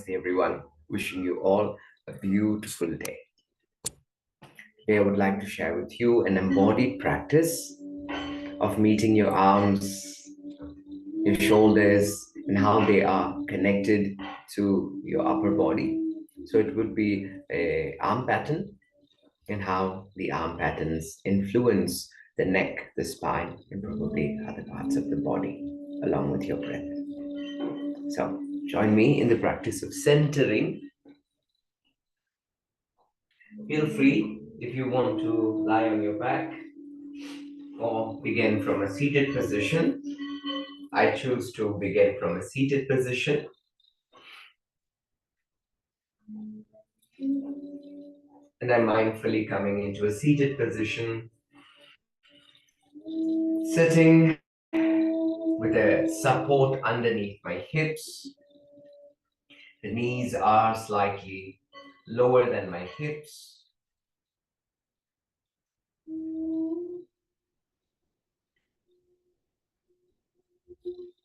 Namaste everyone. Wishing you all a beautiful day. Today I would like to share with you an embodied practice of meeting your arms, your shoulders, and how they are connected to your upper body. So it would be a arm pattern and how the arm patterns influence the neck, the spine, and probably other parts of the body along with your breath. So join me in the practice of centering. Feel free if you want to lie on your back or begin from a seated position. I choose to begin from a seated position. And I'm mindfully coming into a seated position, sitting with a support underneath my hips. The knees are slightly lower than my hips.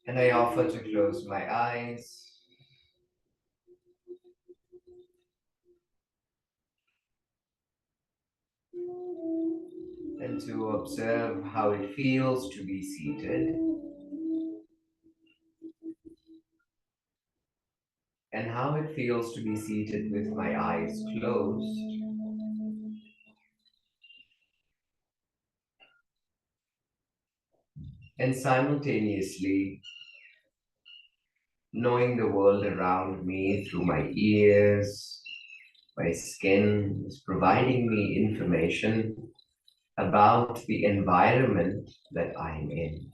And I offer to close my eyes and to observe how it feels to be seated and how it feels to be seated with my eyes closed. And simultaneously knowing the world around me through my ears, my skin is providing me information about the environment that I'm in.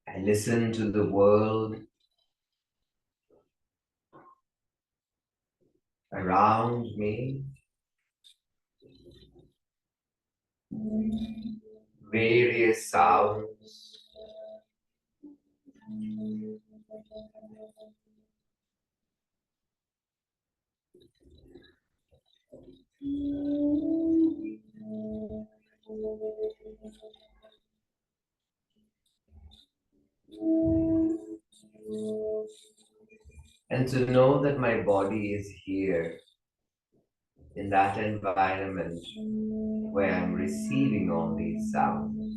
I listen to the world around me, various sounds. And to know that my body is here in that environment where I'm receiving all these sounds.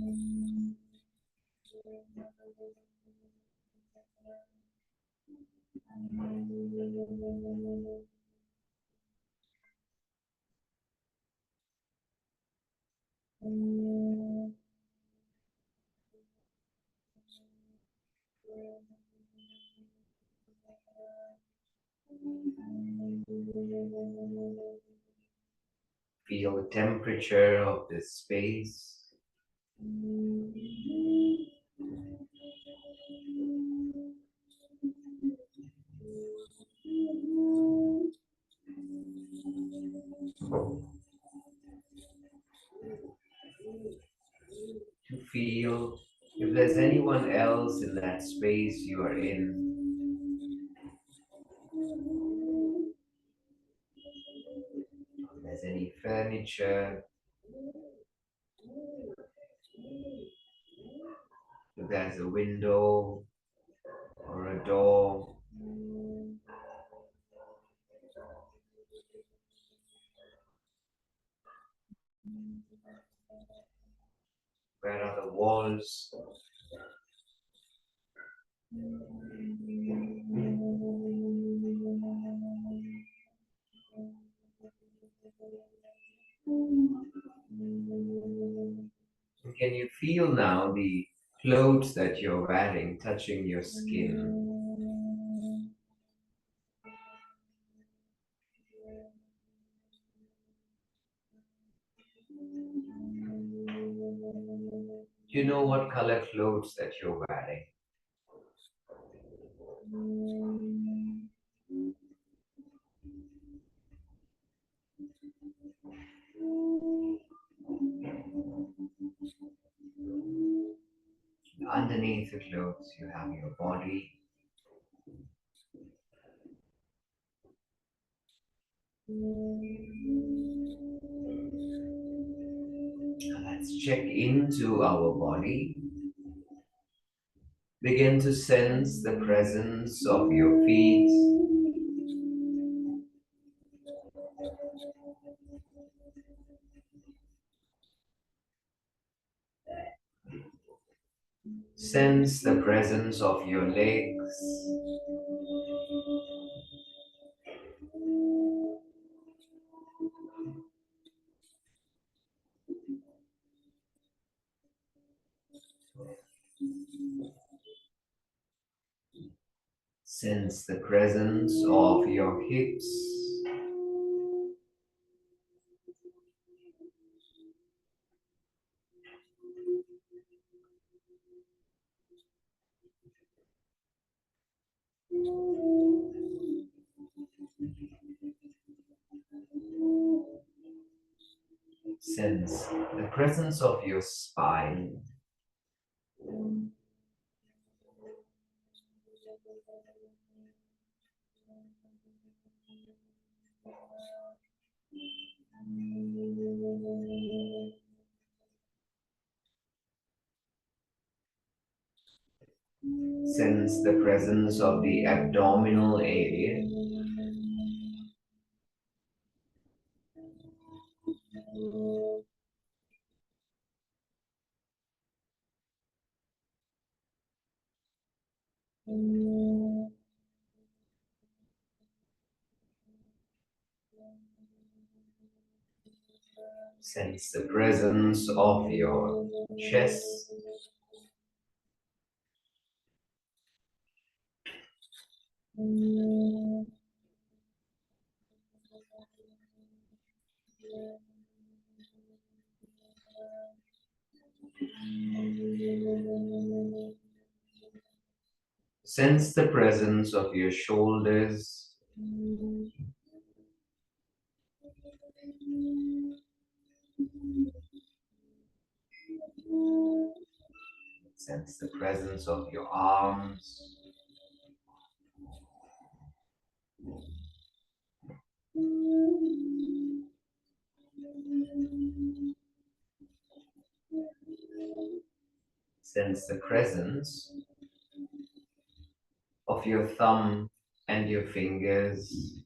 Feel the temperature of this space. To feel if there's anyone else in that space you are in. If there's any furniture, if there's a window or a door. Where are the walls? Can you feel now the clothes that you're wearing touching your skin? Do you know what color clothes that you're wearing? Underneath the clothes, you have your body. Now let's check into our body. Begin to sense the presence of your feet. Sense the presence of your legs. Sense the presence of your hips. Sense the presence of your spine. Sense the presence of the abdominal area. Sense the presence of your chest. Sense the presence of your shoulders. Sense the presence of your arms. Sense the presence of your thumb and your fingers.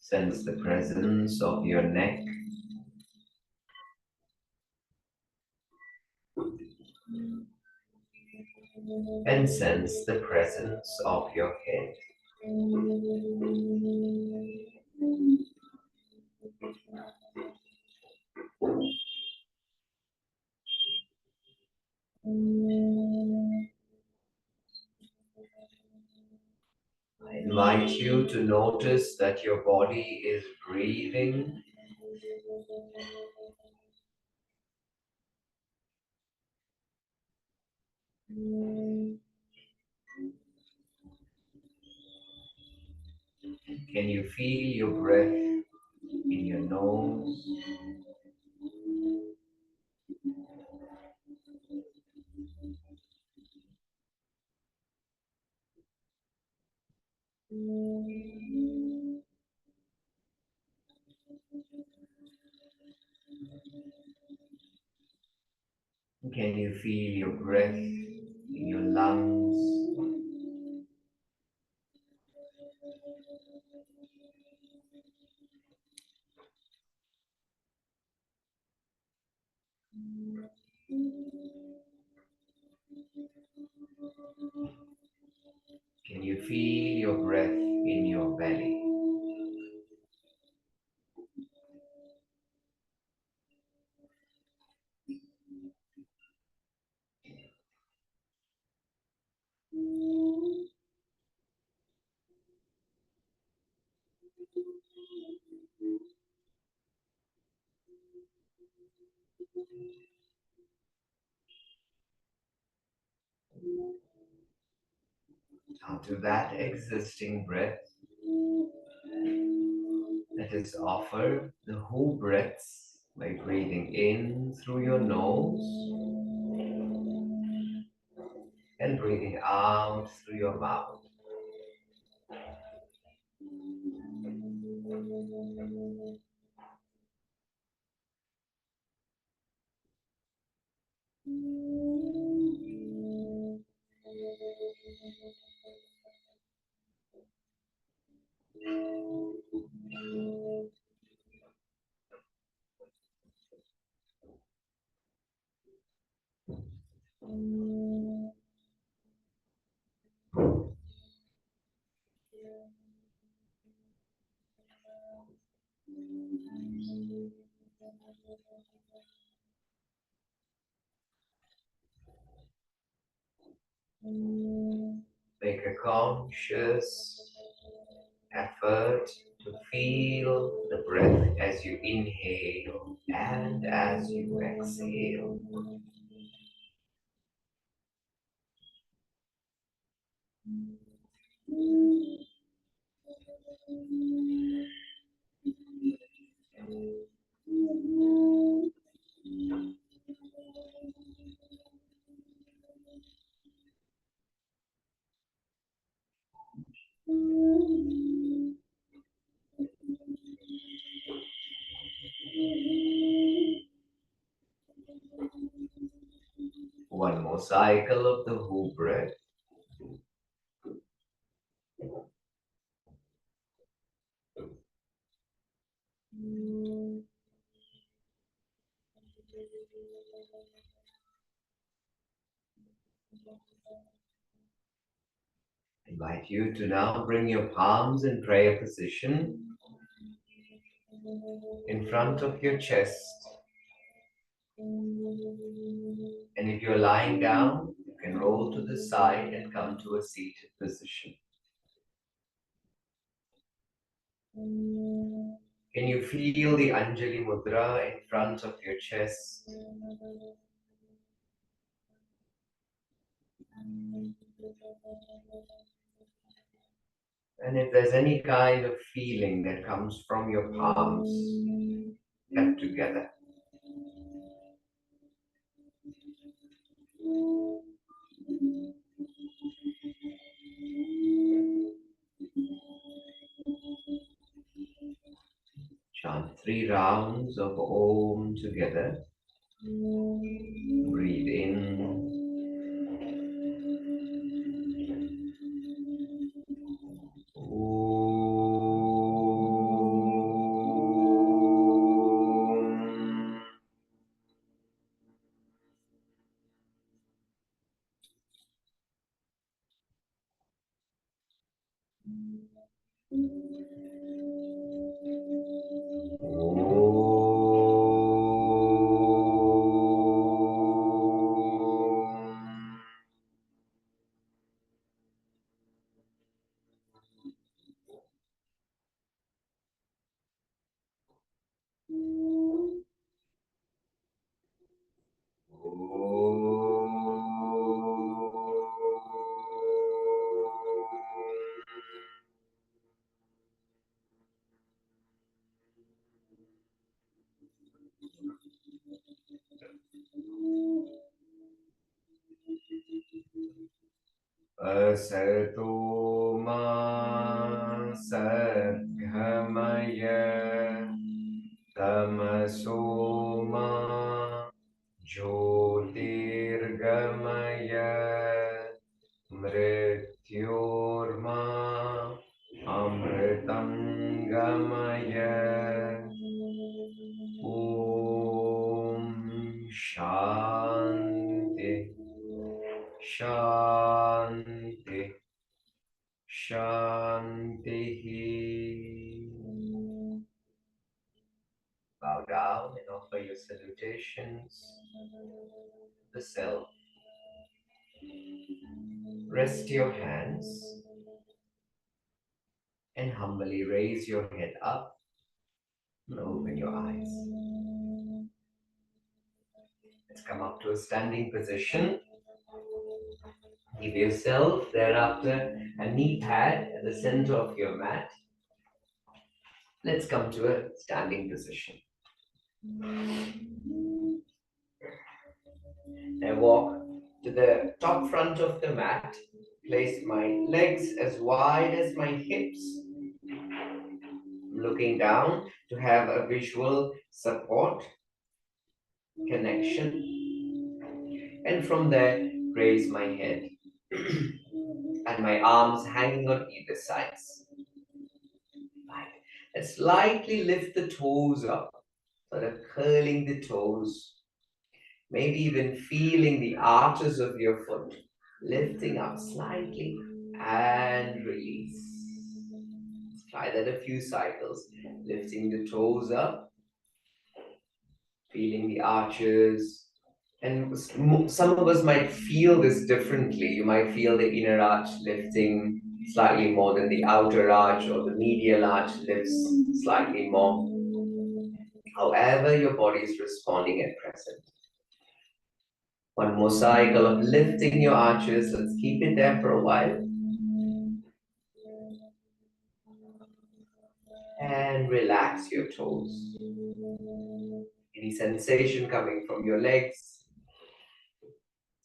Sense the presence of your neck. And sense the presence of your head. I invite you to notice that your body is breathing. Can you feel your breath in your nose? Can you feel your breath in your lungs? Can you feel your breath in your belly? Now to that existing breath, let us offer the whole breaths by breathing in through your nose and breathing out through your mouth. Make a conscious effort to feel the breath as you inhale and as you exhale. One more cycle of the whole breath. I invite you to now bring your palms in prayer position in front of your chest. And if you're lying down, you can roll to the side and come to a seated position. Can you feel the Anjali Mudra in front of your chest? And if there's any kind of feeling that comes from your palms kept together, chant 3 rounds of Om together. Breathe in. Asato ma sadhamaya tamaso ma jyotirgamaya mrityorma amritangamaya. Om Shanti Shanti Shanti. Bow down and offer your salutations to the self. Rest your hands and humbly raise your head up and open your eyes. Let's come up to a standing position. Give yourself thereafter a knee pad at the center of your mat. Let's come to a standing position. I walk to the top front of the mat, place my legs as wide as my hips, looking down to have a visual support, connection, and from there raise my head And my arms hanging on either sides. Right. And slightly lift the toes up, sort of curling the toes, maybe even feeling the arches of your foot, lifting up slightly and release. Let's try that a few cycles, lifting the toes up, feeling the arches. And some of us might feel this differently. You might feel the inner arch lifting slightly more than the outer arch, or the medial arch lifts slightly more. However, your body is responding at present. One more cycle of lifting your arches. Let's keep it there for a while. And relax your toes. Any sensation coming from your legs?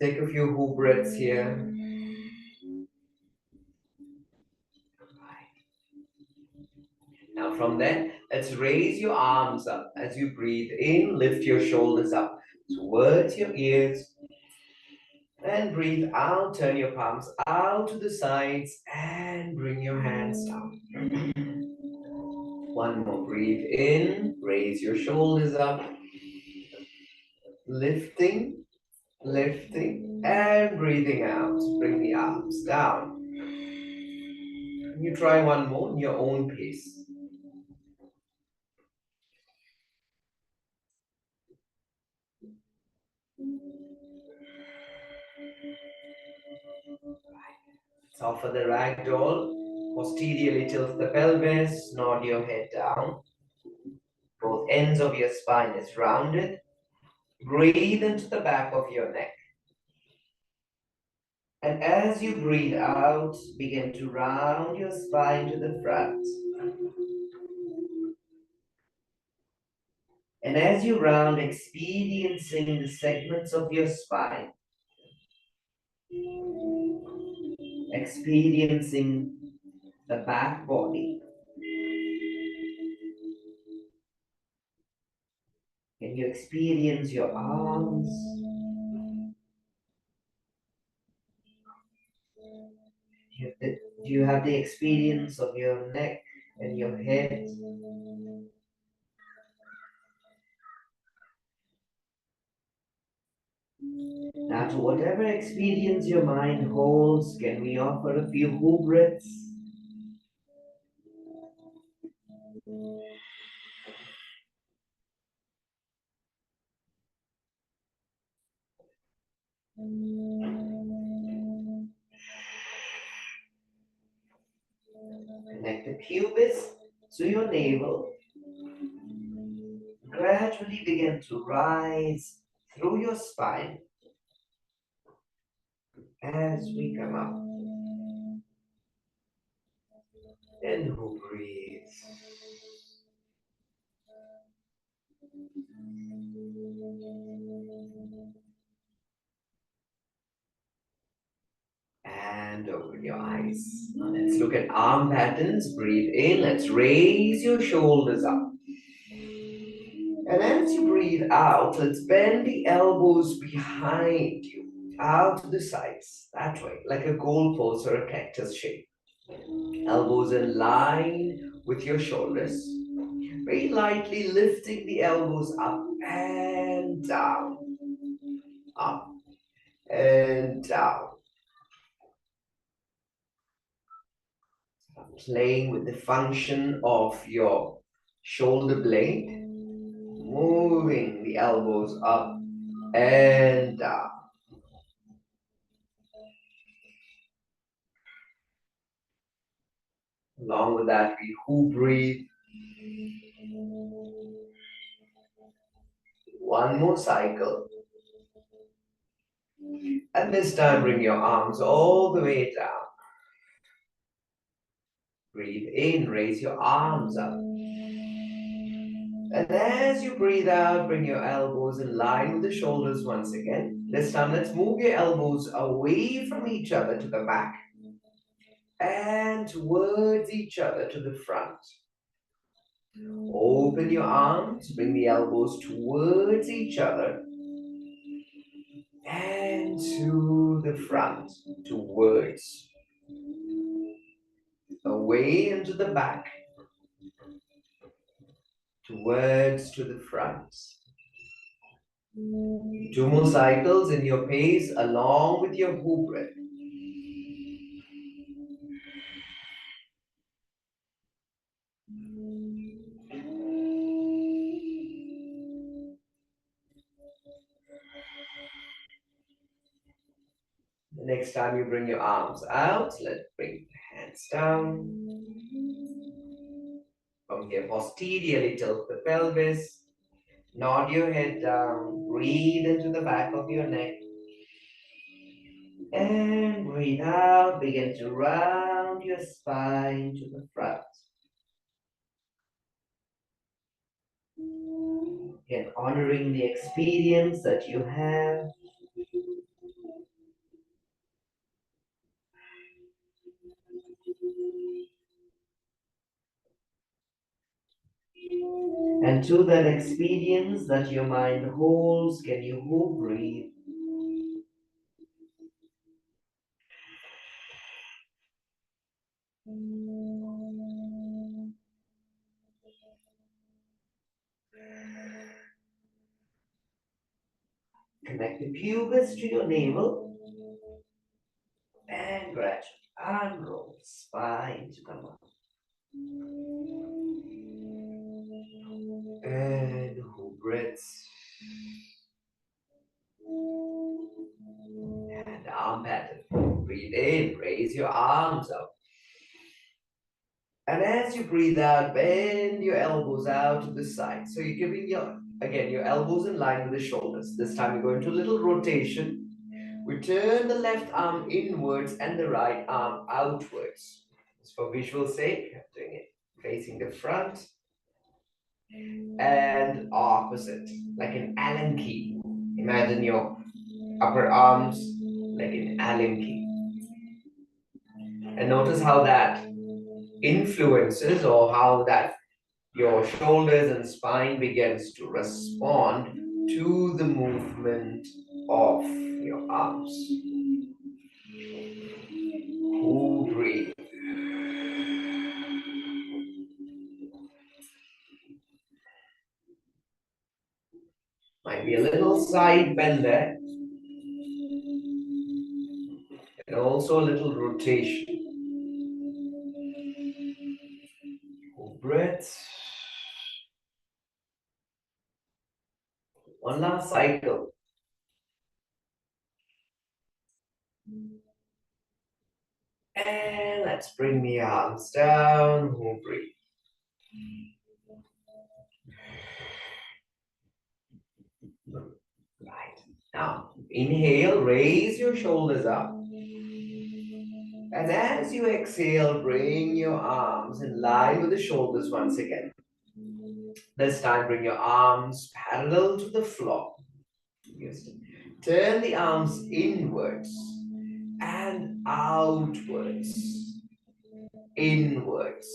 Take a few who breaths here. Now from there, let's raise your arms up. As you breathe in, lift your shoulders up towards your ears. And breathe out, turn your palms out to the sides and bring your hands down. One more, breathe in, raise your shoulders up. Lifting, lifting, and breathing out. Bring the arms down. You try one more in your own pace. Soften the ragdoll. Posteriorly tilt the pelvis, nod your head down. Both ends of your spine is rounded. Breathe into the back of your neck. And as you breathe out, begin to round your spine to the front. And as you round, experiencing the segments of your spine, experiencing the back body. Can you experience your arms? Do you have the experience of your neck and your head? Now, to whatever experience your mind holds, can we offer a few who breaths? Connect the pubis to your navel. Gradually begin to rise through your spine as we come up. And who breathes. And open your eyes. Now let's look at arm patterns. Breathe in. Let's raise your shoulders up. And as you breathe out, let's bend the elbows behind you, out to the sides, that way, like a goalpost or a cactus shape. Elbows in line with your shoulders. Very lightly lifting the elbows up and down, up and down. Playing with the function of your shoulder blade, moving the elbows up and down. Along with that, we who breathe. One more cycle. And this time, bring your arms all the way down. Breathe in, raise your arms up. And as you breathe out, bring your elbows in line with the shoulders once again. This time, let's move your elbows away from each other to the back and towards each other to the front. Open your arms, bring the elbows towards each other. and to the front, towards, away and to the back, towards to the front. 2 more cycles in your pace along with your who breath. The next time you bring your arms out, let's bring the hands down. From here, posteriorly tilt the pelvis. Nod your head down. Breathe into the back of your neck. And breathe out. Begin to round your spine to the front. Again, honoring the experience that you have. And to that experience that your mind holds, can you who breathe? Connect the pubis to your navel and gradually unroll spine to come up. And who breaths. And arm pattern. Breathe in, raise your arms up. And as you breathe out, bend your elbows out to the side. So you're giving your elbows in line with the shoulders. This time you're going to a little rotation. We turn the left arm inwards and the right arm outwards. Just for visual sake, I'm doing it facing the front and opposite, like an Allen key. Imagine your upper arms like an Allen key. And notice how that influences or how that your shoulders and spine begins to respond to the movement of your arms. Who breathe. Might be a little side bend there. And also a little rotation. Who breath. One last cycle. And let's bring the arms down. Who breathe. Right. Now, inhale, raise your shoulders up. And as you exhale, bring your arms in line with the shoulders once again. This time, bring your arms parallel to the floor. Turn the arms inwards and outwards. Inwards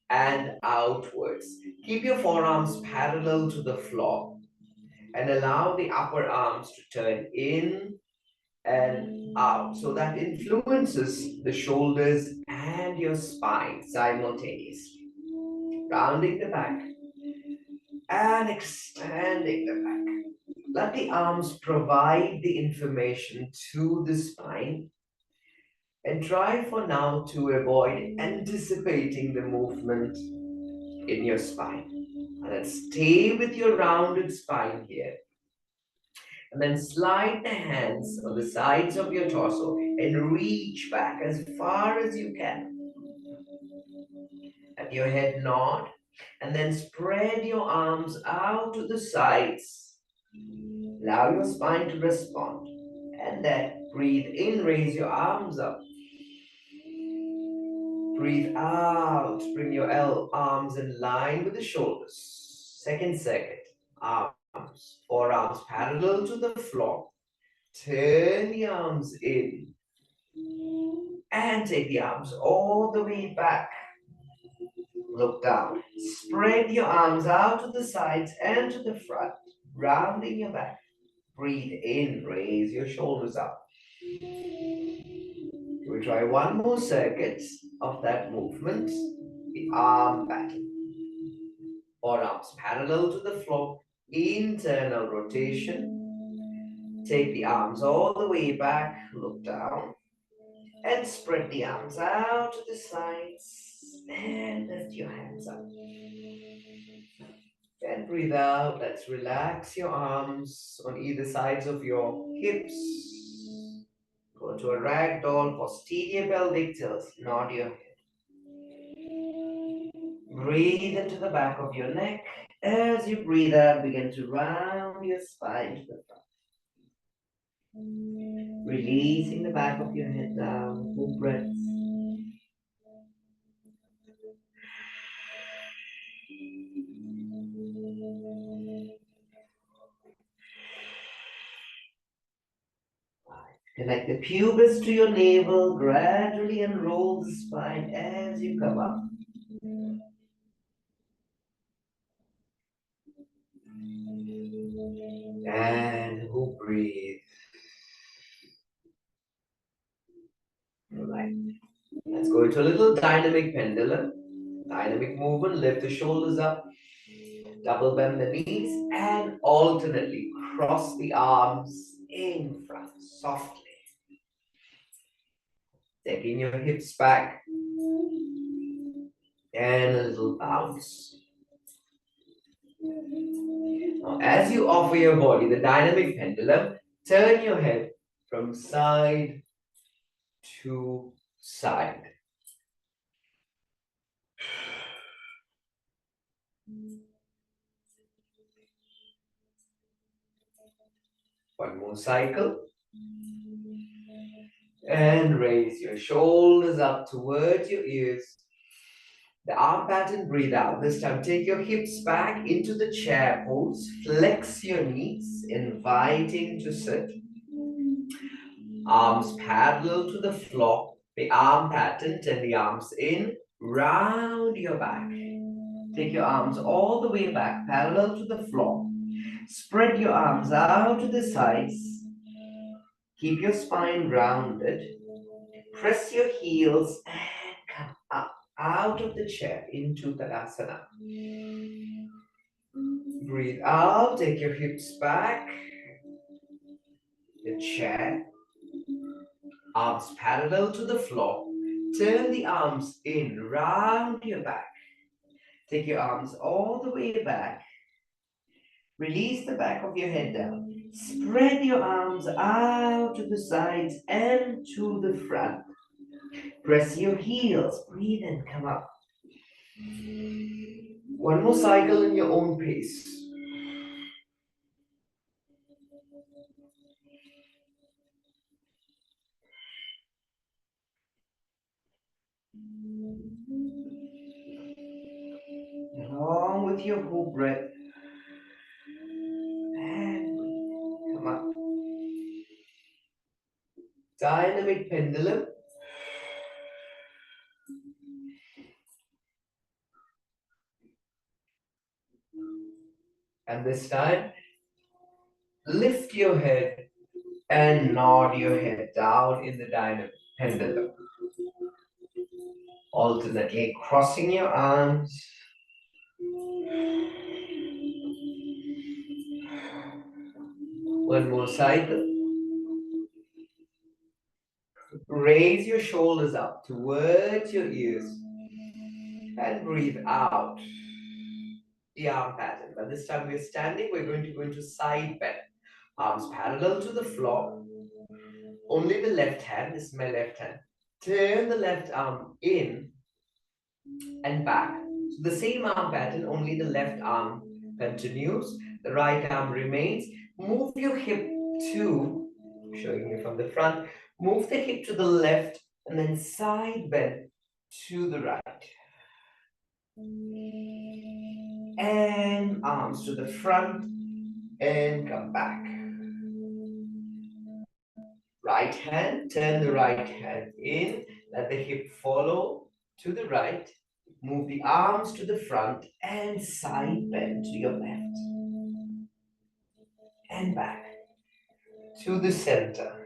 and outwards. Keep your forearms parallel to the floor and allow the upper arms to turn in and out. So that influences the shoulders and your spine simultaneously. Rounding the back and extending the back. Let the arms provide the information to the spine and try for now to avoid anticipating the movement in your spine. And then stay with your rounded spine here. And then slide the hands on the sides of your torso and reach back as far as you can. Let your head nod and then spread your arms out to the sides. Allow your spine to respond. And then breathe in, raise your arms up. Breathe out, bring your arms in line with the shoulders. Second circuit, arms, forearms parallel to the floor. Turn the arms in and take the arms all the way back. Look down. Spread your arms out to the sides and to the front, rounding your back. Breathe in, raise your shoulders up. We'll try one more circuit of that movement. The arm pattern. Forearms parallel to the floor. Internal rotation. Take the arms all the way back, look down, and spread the arms out to the sides, and lift your hands up. And breathe out. Let's relax your arms on either sides of your hips. Go to a ragdoll, posterior pelvic tilt. Nod your head. Breathe into the back of your neck. As you breathe out, begin to round your spine to the front. Releasing the back of your head down. Full breaths. Connect the pubis to your navel. Gradually unroll the spine as you come up. And we'll breathe. All right. Let's go into a little dynamic pendulum. Dynamic movement. Lift the shoulders up. Double bend the knees and alternately cross the arms in front softly. Taking your hips back and a little bounce. Now, as you offer your body the dynamic pendulum, turn your head from side to side. One more cycle. And raise your shoulders up towards your ears. The arm pattern, breathe out. This time, take your hips back into the chair pose. Flex your knees, inviting to sit. Arms parallel to the floor. The arm pattern, turn the arms in, round your back. Take your arms all the way back, parallel to the floor. Spread your arms out to the sides. Keep your spine rounded. Press your heels and come up out of the chair into Tadasana. Breathe out, take your hips back. The chair. Arms parallel to the floor. Turn the arms in, round your back. Take your arms all the way back. Release the back of your head down. Spread your arms out to the sides and to the front. Press your heels. Breathe and come up. One more cycle in your own pace. Along with your whole breath. And come up. Dynamic pendulum. And this time, lift your head and nod your head down in the dynamic pendulum. Alternately crossing your arms. One more cycle. Raise your shoulders up towards your ears and breathe out the arm pattern. But this time we're standing, we're going to go into side bend. Arms parallel to the floor. Only the left hand, this is my left hand. Turn the left arm in and back. So the same arm pattern, only the left arm continues. The right arm remains. Move your hip to, showing you from the front, move the hip to the left and then side bend to the right. And arms to the front and come back. Right hand, turn the right hand in, let the hip follow to the right. Move the arms to the front and side bend to your left. And back. to the center.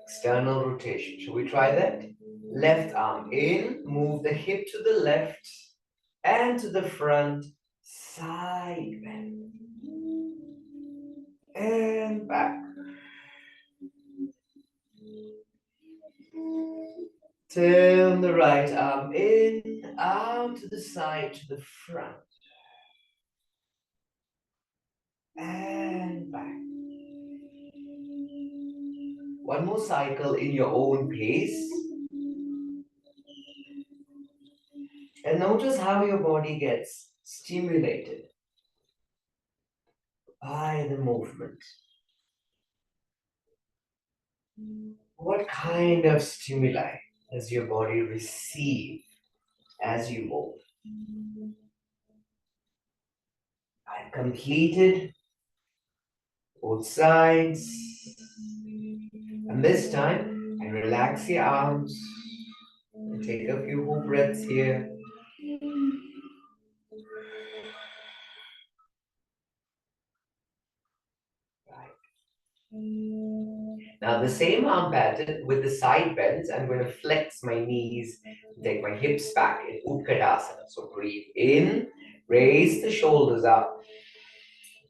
External rotation. Shall we try that? Left arm in, move the hip to the left and to the front, side bend. And back. Turn the right arm in, out to the side, to the front. And back. One more cycle in your own pace. And notice how your body gets stimulated by the movement. What kind of stimuli does your body receive as you move? I've completed both sides. And this time, I relax your arms and take a few more breaths here. Now the same arm pattern with the side bends, I'm going to flex my knees, take my hips back in Utkatasana. So breathe in, raise the shoulders up.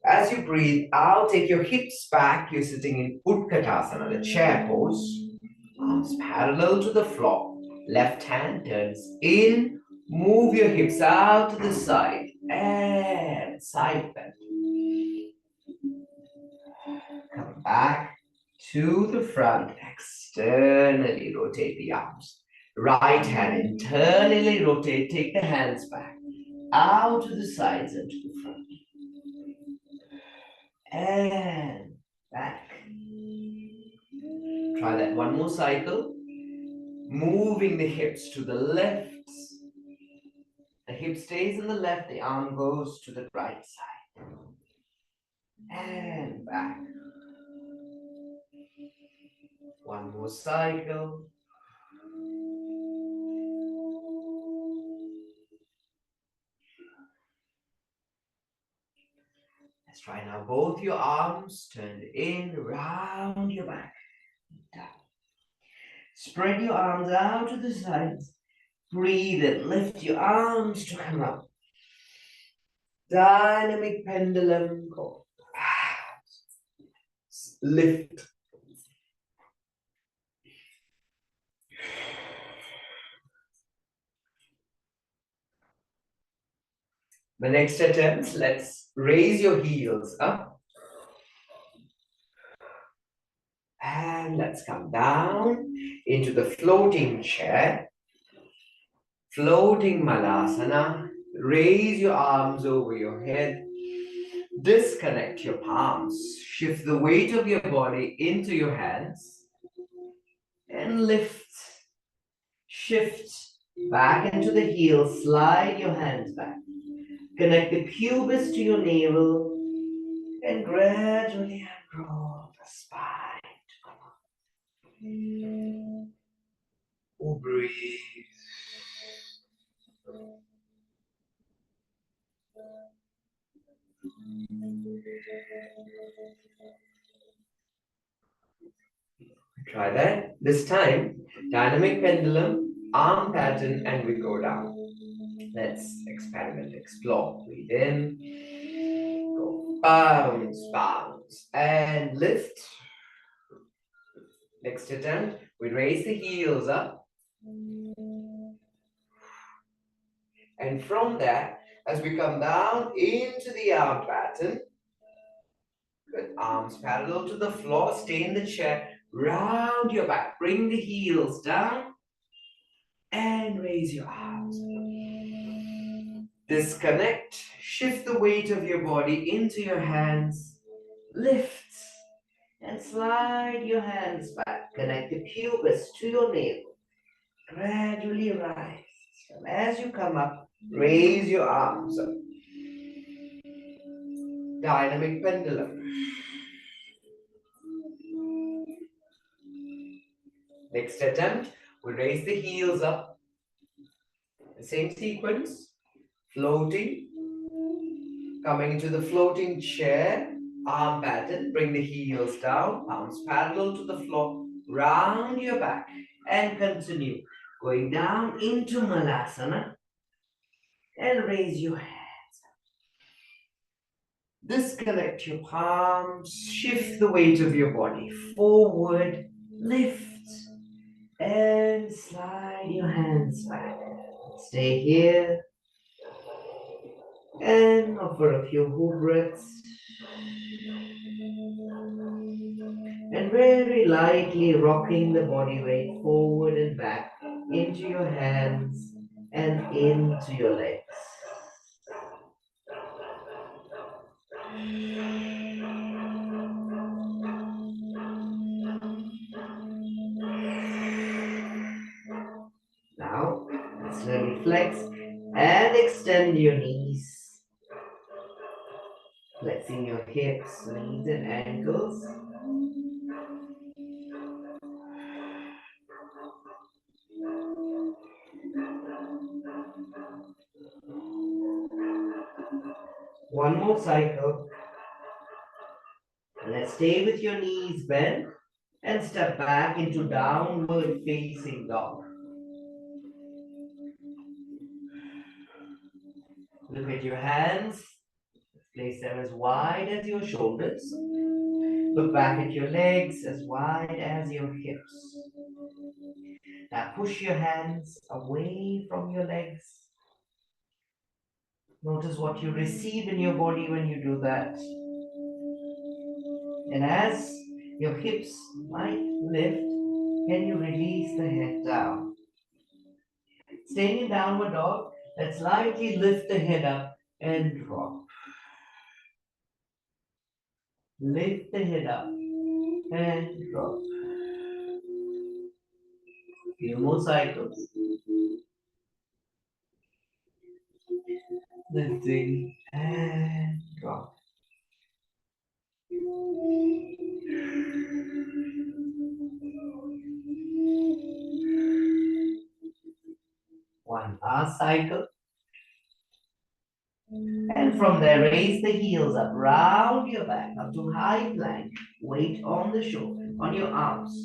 As you breathe out, take your hips back. You're sitting in Utkatasana, the chair pose. Arms parallel to the floor. Left hand turns in, move your hips out to the side and side bend. Come back to the front, externally rotate the arms. Right hand internally rotate, take the hands back, out to the sides and to the front. And back. Try that one more cycle. Moving the hips to the left. The hip stays in the left, the arm goes to the right side. And back. One more cycle. Let's try now. Both your arms turned in, round your back. Down. Spread your arms out to the sides. Breathe and lift your arms to come up. Dynamic pendulum. Go. Lift. The next attempt, let's raise your heels up. And let's come down into the floating chair. Floating Malasana. Raise your arms over your head. Disconnect your palms. Shift the weight of your body into your hands. And lift. Shift back into the heels. Slide your hands back. Connect the pubis to your navel. And gradually unroll the spine to come up. Oh, breathe. Try that. This time, dynamic pendulum, arm pattern, and we go down. Let's experiment, explore. Breathe in, go bounce, bounce, and lift. Next attempt, we raise the heels up. And from there, as we come down into the arm pattern, good, arms parallel to the floor, stay in the chair, round your back, bring the heels down, and raise your arms. Disconnect, shift the weight of your body into your hands, lift, and slide your hands back. Connect the pubis to your navel. Gradually rise. And as you come up, raise your arms up. Dynamic pendulum. Next attempt, we raise the heels up. The same sequence. Floating. Coming into the floating chair. Arm pattern, bring the heels down, palms parallel to the floor, round your back, and continue. Going down into Malasana, and raise your hand. Disconnect your palms, shift the weight of your body forward, lift, and slide your hands back. Stay here and offer a few whole breaths. And very lightly rocking the body weight forward and back into your hands and into your legs. Now, slowly flex and extend your knees, flexing your hips, knees, and ankles. One more cycle. Let's stay with your knees bent and step back into downward facing dog. Look at your hands. Place them as wide as your shoulders. Look back at your legs as wide as your hips. Now push your hands away from your legs. Notice what you receive in your body when you do that. And as your hips might lift, can you release the head down? Staying in downward dog, let's lightly lift the head up and drop. Lift the head up and drop. Few more cycles. Lifting and drop. One last cycle. And from there, raise the heels up, round your back, up to high plank. Weight on the shoulder, on your arms.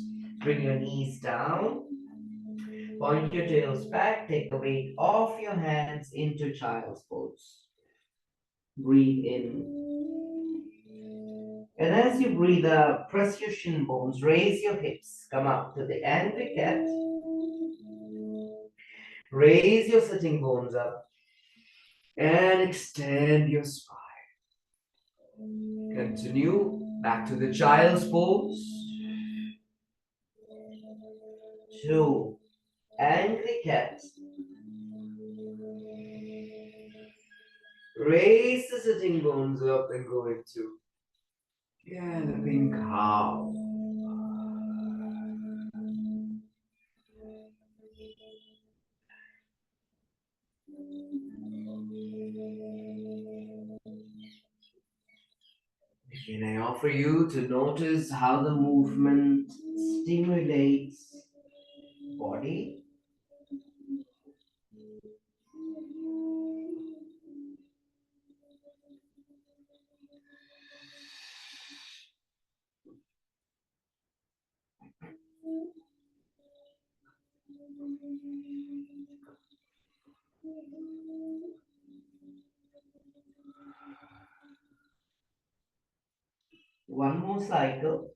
Bring your knees down. Point your tails back. Take the weight off your hands into child's pose. Breathe in. And as you breathe out, press your shin bones, raise your hips, come up to the angry cat. Raise your sitting bones up and extend your spine. Continue back to the child's pose. 2, angry cat. Raise the sitting bones up and go into galloping cow. Again, I offer you to notice how the movement stimulates body. One more cycle.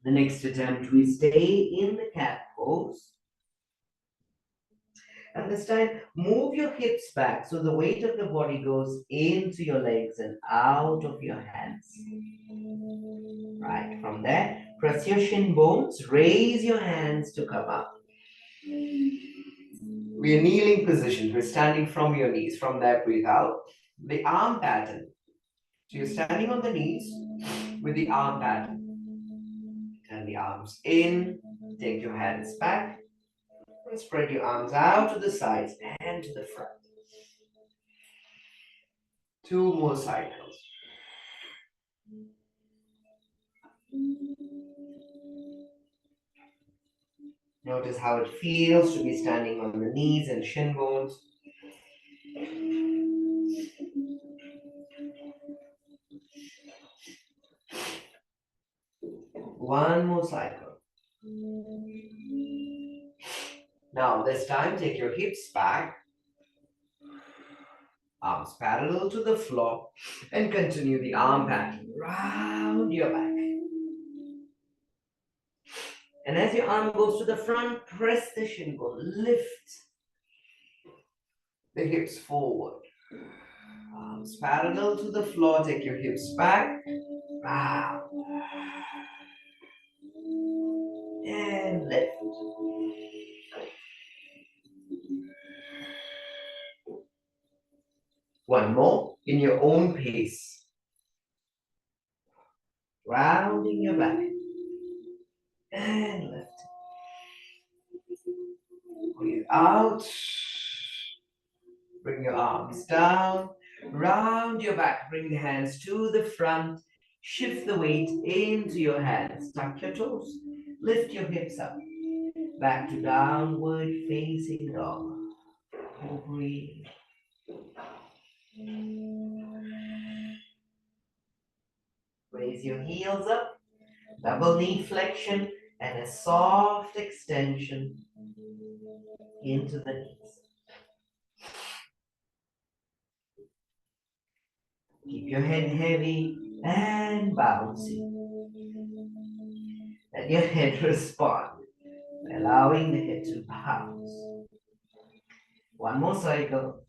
The next attempt, we stay in the cat pose. And this time, move your hips back so the weight of the body goes into your legs and out of your hands. Right, from there, press your shin bones, raise your hands to come up. We are kneeling position. We're standing from your knees. From there, breathe out. The arm pattern. So you're standing on the knees with the arm pattern. Turn the arms in. Take your hands back. And spread your arms out to the sides and to the front. 2 more cycles. Notice how it feels to be standing on the knees and shin bones. One more cycle. Now, this time, take your hips back, arms parallel to the floor, and continue the arm pattern round your back. And as your arm goes to the front, press the shin bone, lift the hips forward. Arms parallel to the floor, take your hips back, round, and lift. One more in your own pace. Rounding your back, and lift. Breathe out. Bring your arms down, round your back, bring the hands to the front, shift the weight into your hands, tuck your toes, lift your hips up, back to downward facing dog. Breathe. Raise your heels up, double knee flexion, and a soft extension into the knees. Keep your head heavy and bouncy. Let your head respond, allowing the head to bounce. One more cycle.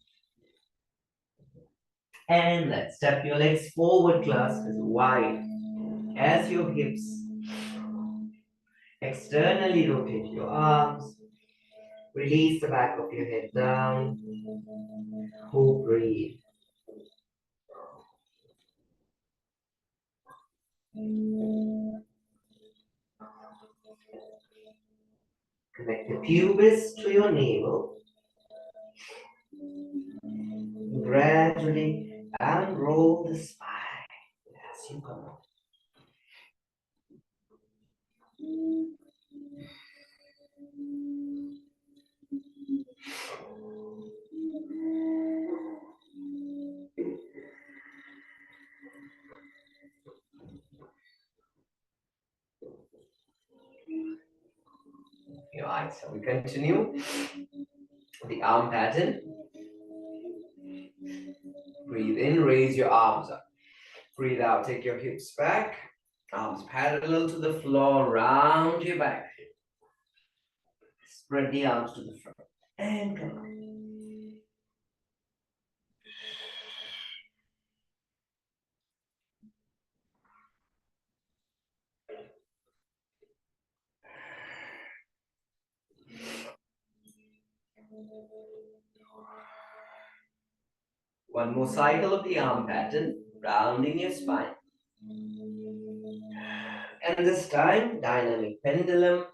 And let's step your legs forward, class, as wide as your hips. Externally rotate your arms. Release the back of your head down. Who breathe. Connect the pubis to your navel. Gradually unroll the spine as you come up. Your eyes. So we continue the arm pattern. Breathe in, raise your arms up. Breathe out, take your hips back. Arms parallel to the floor, round your back. Spread the arms to the front. And come on. One more cycle of the arm pattern, rounding your spine. And this time, dynamic pendulum.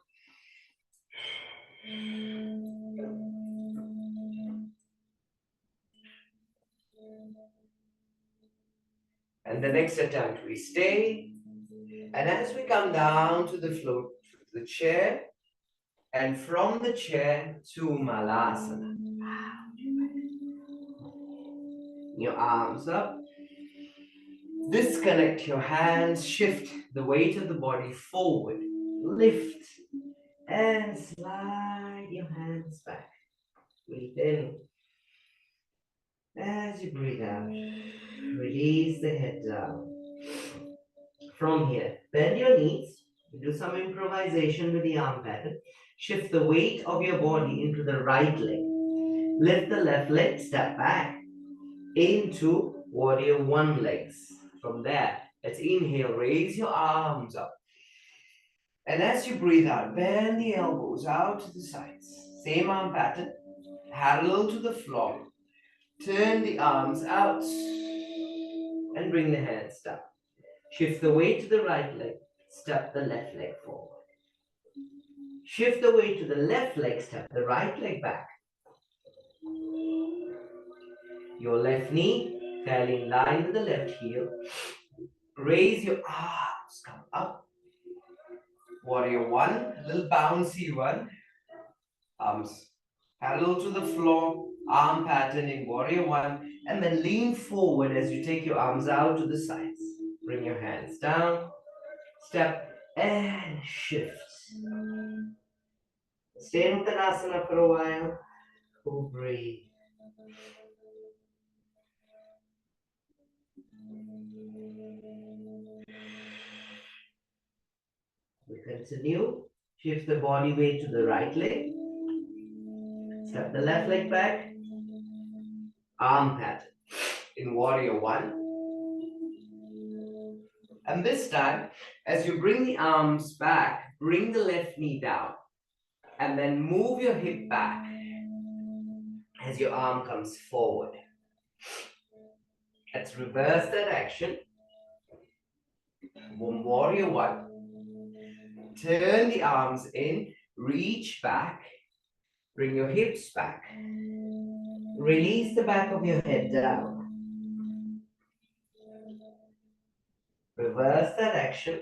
And the next attempt, we stay. And as we come down to the floor, to the chair, and from the chair to Malasana. Your arms up. Disconnect your hands, shift the weight of the body forward. Lift and slide your hands back. Breathe in. As you breathe out, release the head down. From here, bend your knees. Do some improvisation with the arm pattern. Shift the weight of your body into the right leg. Lift the left leg, step back into warrior one legs. From there, let's inhale, raise your arms up. And as you breathe out, bend the elbows out to the sides. Same arm pattern, parallel to the floor. Turn the arms out and bring the hands down. Shift the weight to the right leg, step the left leg forward. Shift the weight to the left leg, step the right leg back. Your left knee fairly in line with the left heel. Raise your arms, come up. Warrior one, a little bouncy one. Arms parallel to the floor, arm pattern in warrior one, and then lean forward as you take your arms out to the sides. Bring your hands down, step, and shift. Stay in Uttanasana for a while. Cool breathe. We continue. Shift the body weight to the right leg. Step the left leg back. Arm pattern in warrior one. And this time, as you bring the arms back, bring the left knee down. And then move your hip back as your arm comes forward. Let's reverse that action. Warrior one. Turn the arms in, reach back, bring your hips back. Release the back of your head down. Reverse that action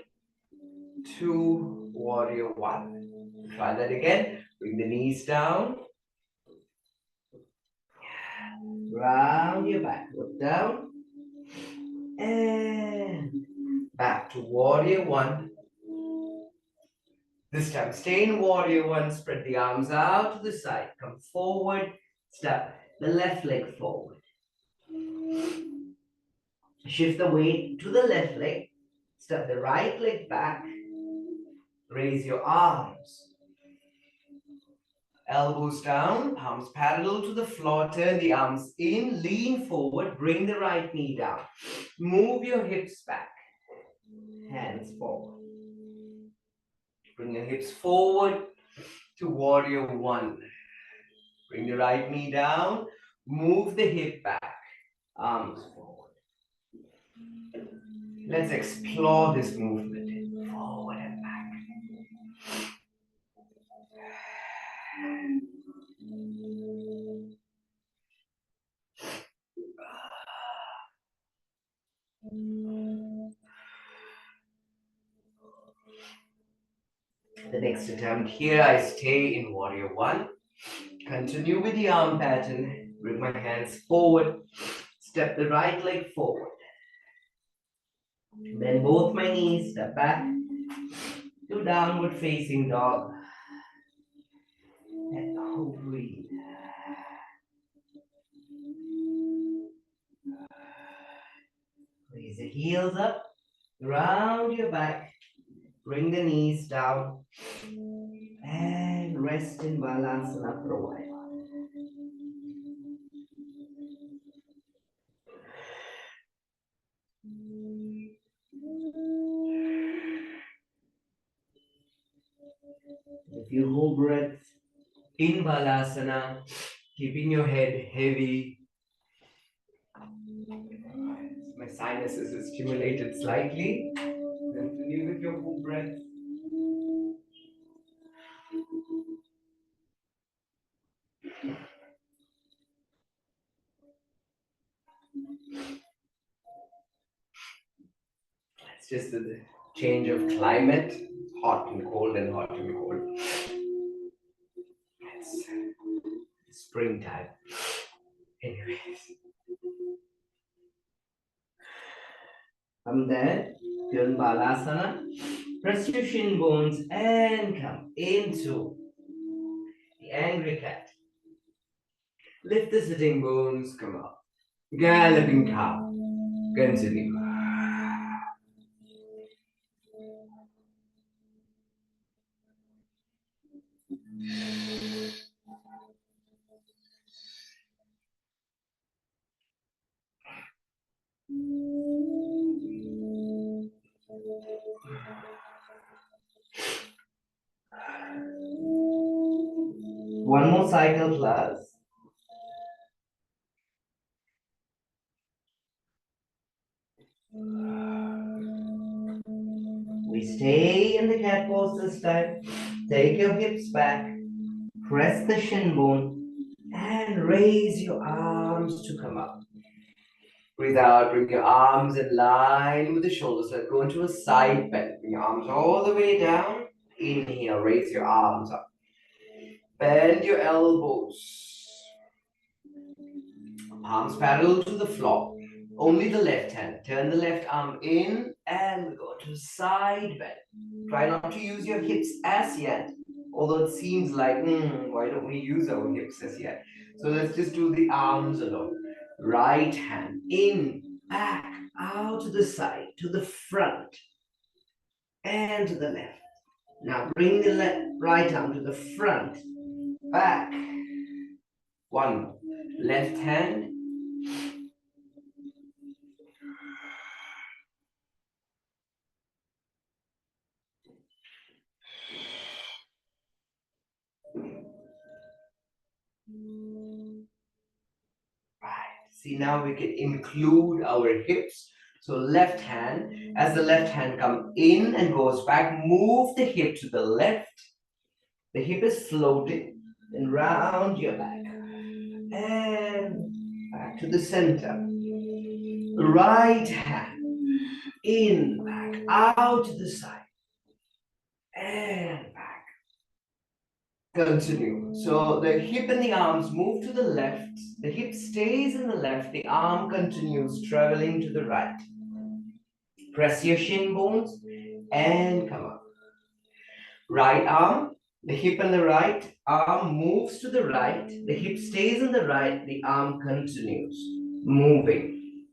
to warrior one. Try that again. Bring the knees down. Round your back, look down. And back to warrior one. This time, stay in warrior one, spread the arms out to the side, come forward, step the left leg forward. Shift the weight to the left leg, step the right leg back, raise your arms. Elbows down, palms parallel to the floor, turn the arms in, lean forward, bring the right knee down. Move your hips back, hands forward. Bring your hips forward to warrior one. Bring the right knee down, move the hip back, arms forward. Let's explore this movement, forward and back. The next attempt here, I stay in warrior one. Continue with the arm pattern. Bring my hands forward. Step the right leg forward. Bend both my knees. Step back to downward facing dog. And breathe. Raise the heels up. Round your back. Bring the knees down. And rest in Balasana for a while. If you hold breath in Balasana, keeping your head heavy. My sinuses are stimulated slightly. Continue with your full breath. It's just a change of climate, hot and cold and hot and cold. It's springtime. Anyways. From there, you're in Balasana. Press your shin bones and come into the angry cat. Lift the sitting bones, come up. Galloping cow. Continue. One more cycle plus. We stay in the cat pose this time. Take your hips back. Press the shin bone and raise your arms to come up. Breathe out, bring your arms in line with the shoulders. Let's go into a side bend. Bring your arms all the way down. Inhale, raise your arms up. Bend your elbows. Palms parallel to the floor. Only the left hand. Turn the left arm in and go to side bend. Try not to use your hips as yet. Although it seems like, why don't we use our hips as yet? So let's just do the arms alone. Right hand in, back, out to the side, to the front, and to the left. Now bring the right arm to the front, back. One more. Left hand. Right. See, now we can include our hips. So left hand, as the left hand comes in and goes back, move the hip to the left. The hip is floating and round your back. And back to the center. Right hand, in, back, out to the side. And back. Continue. So the hip and the arms move to the left. The hip stays in the left. The arm continues traveling to the right. Press your shin bones and come up. Right arm, the hip and the right arm moves to the right. The hip stays in the right. The arm continues moving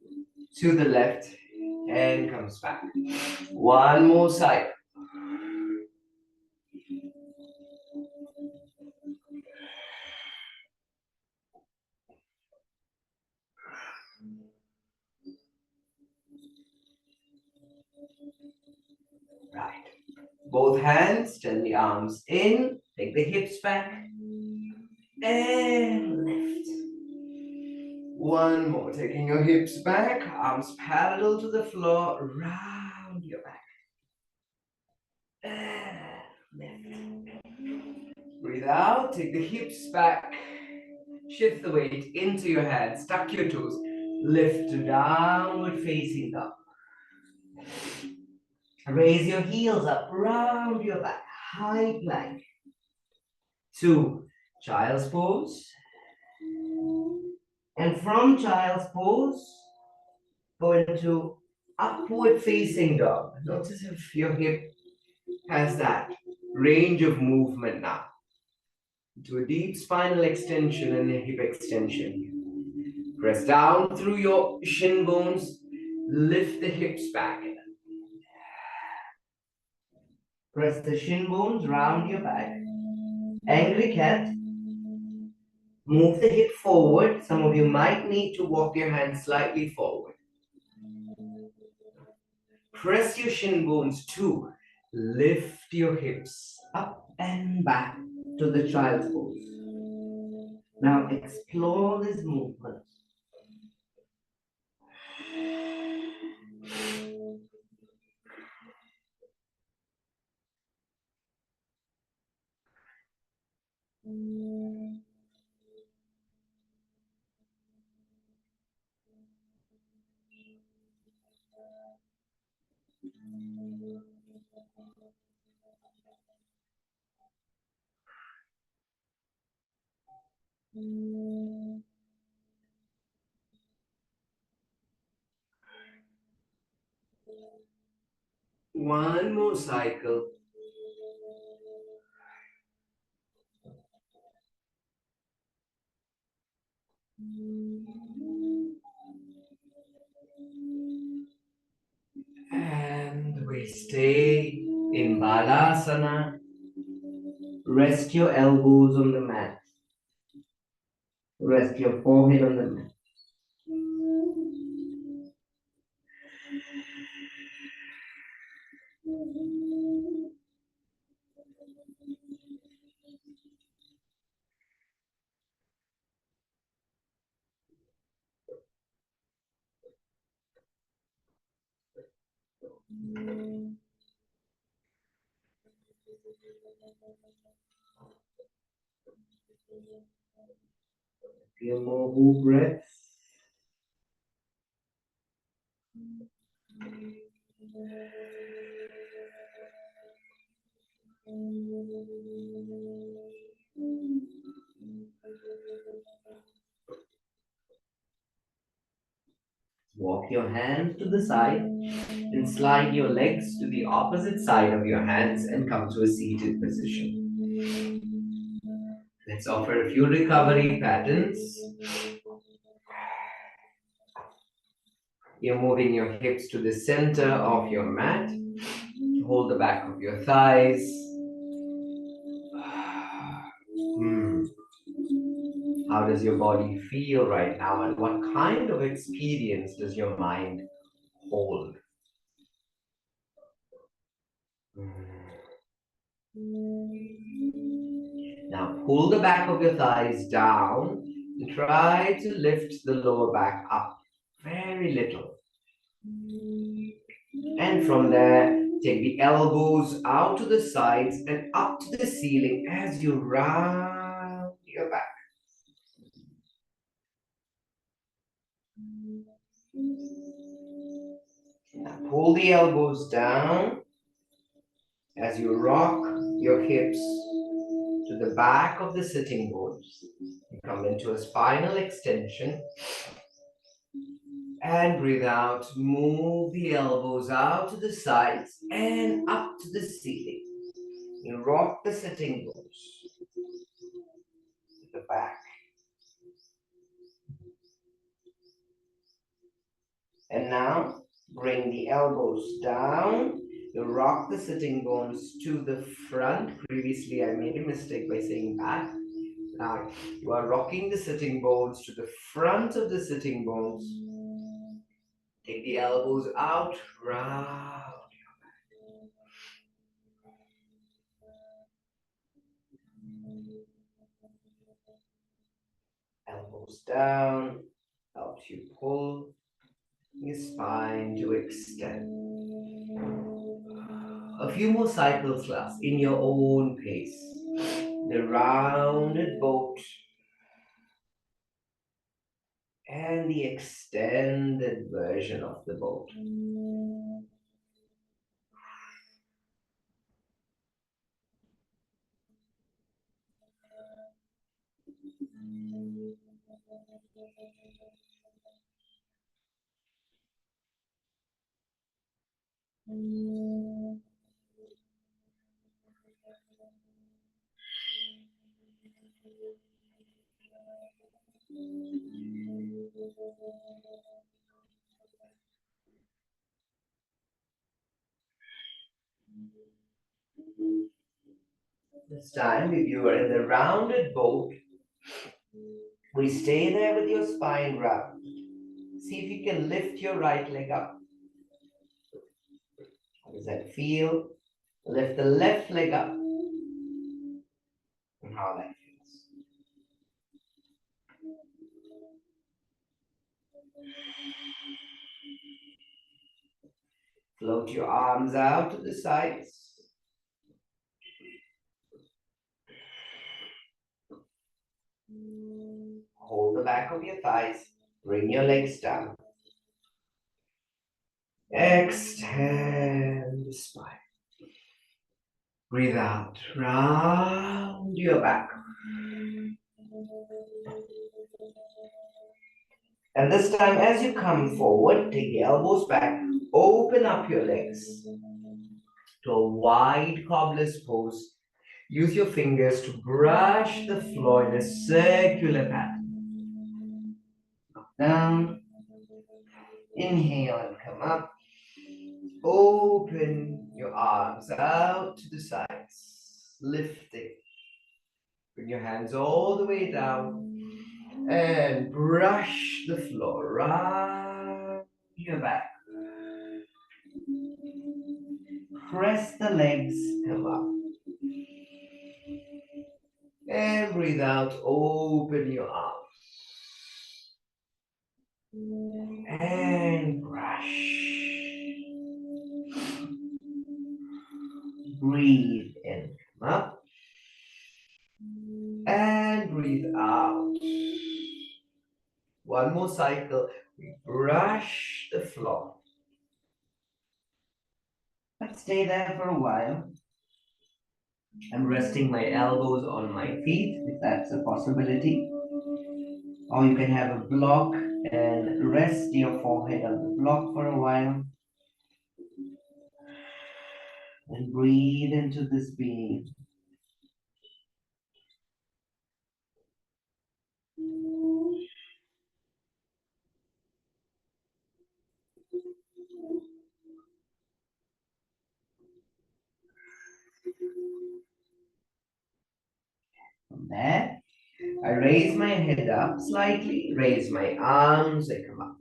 to the left and comes back. One more side. Right. Both hands, turn the arms in, take the hips back, and lift. One more, taking your hips back, arms parallel to the floor, round your back. And lift. Breathe out, take the hips back, shift the weight into your hands, tuck your toes, lift to downward facing dog. Raise your heels up, round your back, high plank. 2, child's pose. And from child's pose, go into upward facing dog. Notice if your hip has that range of movement now. To a deep spinal extension and a hip extension. Press down through your shin bones, lift the hips back. Press the shin bones round your back. Angry cat. Move the hip forward. Some of you might need to walk your hands slightly forward. Press your shin bones too. Lift your hips up and back to the child's pose. Now explore this movement. One more cycle. And we stay in Balasana. Rest your elbows on the mat. Rest your forehead on the mat. Few more whole breaths. Walk your hands to the side and slide your legs to the opposite side of your hands and come to a seated position. Let's offer a few recovery patterns. You're moving your hips to the center of your mat. Hold the back of your thighs. How does your body feel right now, and what kind of experience does your mind hold? Now pull the back of your thighs down and try to lift the lower back up very little. And from there, take the elbows out to the sides and up to the ceiling as you round your back. Now pull the elbows down as you rock your hips to the back of the sitting bones. You come into a spinal extension and breathe out. Move the elbows out to the sides and up to the ceiling. You rock the sitting bones to the back. And now bring the elbows down. You rock the sitting bones to the front. Previously, I made a mistake by saying back. Now you are rocking the sitting bones to the front of the sitting bones. Take the elbows out, round. Elbows down, helps you pull your spine to extend. A few more cycles left in your own pace. The rounded boat and the extended version of the boat. This time, if you are in the rounded boat, we stay there with your spine round. See if you can lift your right leg up. How does that feel? Lift the left leg up. And how that feels. Float your arms out to the sides. Hold the back of your thighs. Bring your legs down. Extend the spine. Breathe out. Round your back. And this time, as you come forward, take the elbows back. Open up your legs to a wide cobbler's pose. Use your fingers to brush the floor in a circular pattern. Down. Inhale and come up. Open your arms out to the sides. Lifting. Bring your hands all the way down. And brush the floor. Round your back. Press the legs, come up. And breathe out, open your arms. And brush. Breathe in, come up. And breathe out. One more cycle. We brush the floor. Let's stay there for a while. I'm resting my elbows on my feet, if that's a possibility. Or you can have a block and rest your forehead on the block for a while. And breathe into this being. From there, I raise my head up slightly, raise my arms, I come up.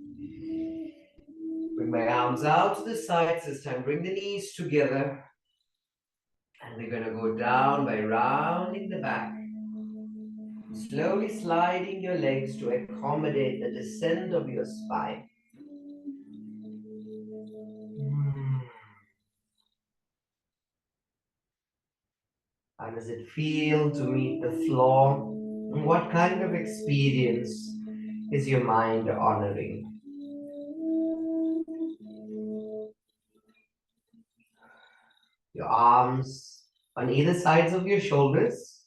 Bring my arms out to the sides this time. Bring the knees together. And we're going to go down by rounding the back. Slowly sliding your legs to accommodate the descent of your spine. How does it feel to meet the floor? And what kind of experience is your mind honoring? Your arms on either sides of your shoulders.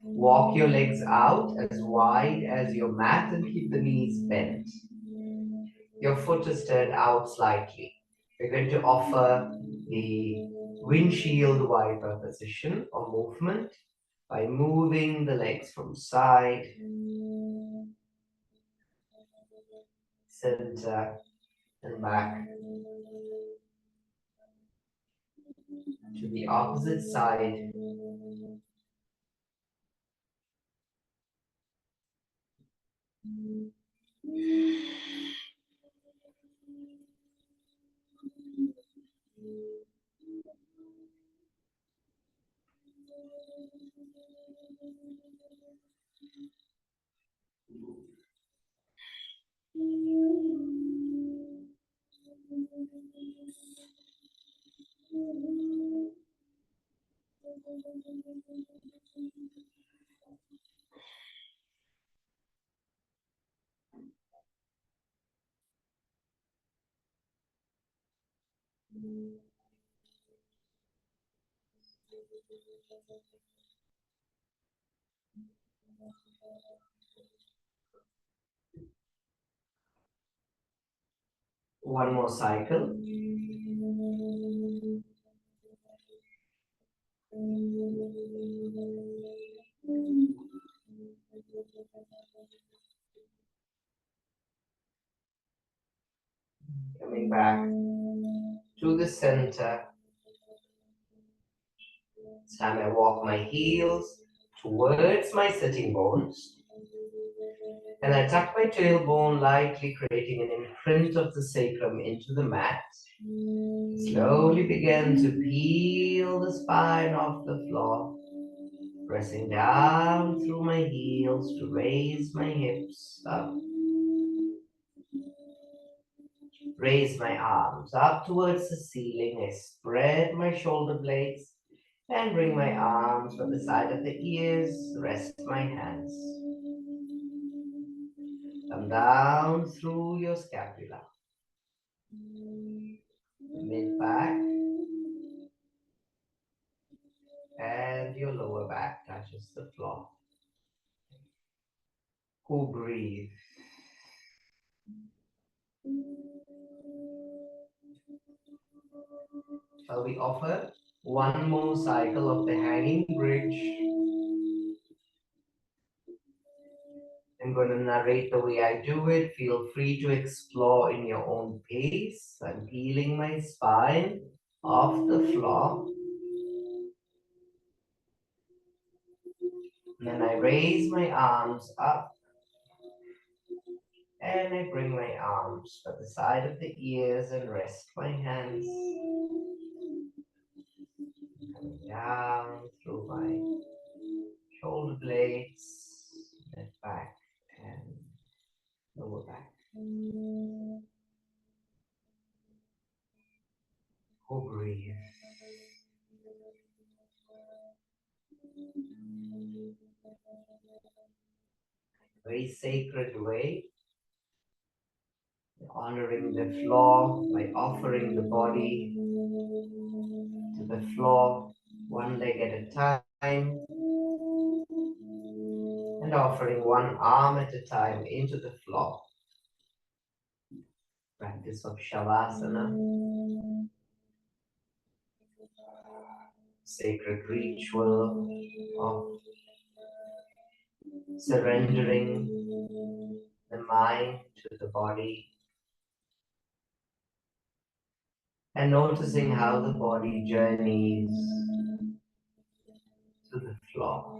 Walk your legs out as wide as your mat and keep the knees bent. Your foot is turned out slightly. We're going to offer the windshield wiper position or movement by moving the legs from side, center, and back to the opposite side. One more cycle. Coming back to the center. This time I walk my heels towards my sitting bones. And I tuck my tailbone lightly, creating an imprint of the sacrum into the mat. Slowly begin to peel the spine off the floor, pressing down through my heels to raise my hips up. Raise my arms up towards the ceiling. I spread my shoulder blades and bring my arms from the side of the ears. Rest my hands. Come down through your scapula. Mid back and your lower back touches the floor. Who breathe? Shall we offer one more cycle of the hanging bridge? I'm going to narrate the way I do it. Feel free to explore in your own pace. I'm peeling my spine off the floor. And then I raise my arms up. And I bring my arms to the side of the ears and rest my hands. Coming down through my shoulder blades, and back and lower back. Who breathe? Very sacred way, honoring the floor by offering the body to the floor one one leg at a time, and offering one arm at a time into the floor. Practice of Savasana, sacred ritual of surrendering the mind to the body and noticing how the body journeys to the floor.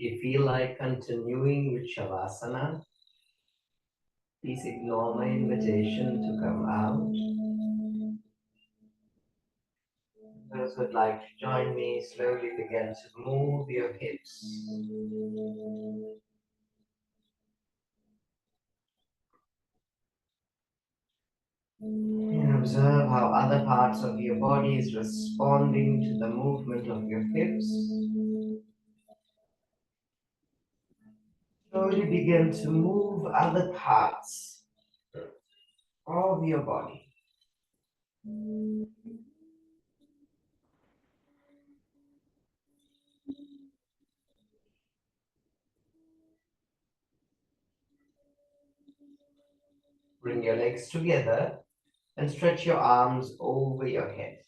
If you feel like continuing with Shavasana, please ignore my invitation to come out. Those who would like to join me, slowly begin to move your hips. And observe how other parts of your body is responding to the movement of your hips. Slowly begin to move other parts of your body. Bring your legs together and stretch your arms over your head.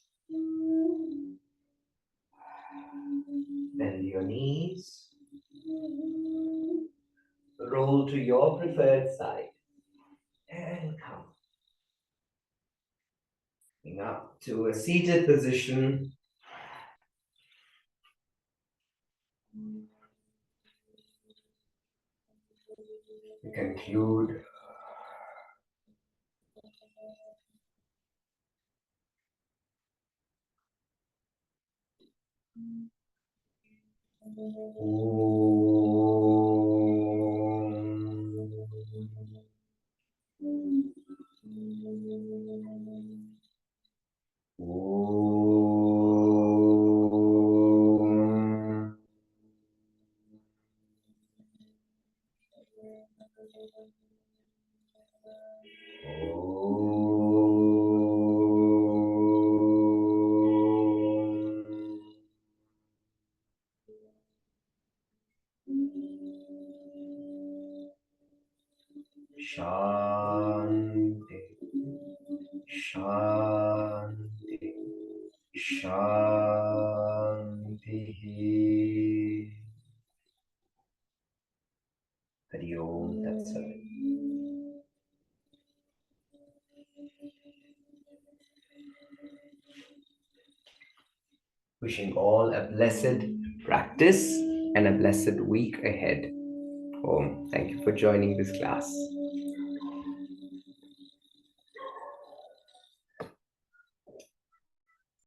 Bend your knees. roll to your preferred side and come up to a seated position. You conclude Shanti, Shanti, Shanti. Hari Om Tat Sat. Wishing all a blessed practice and a blessed week ahead. Om. Thank you for joining this class.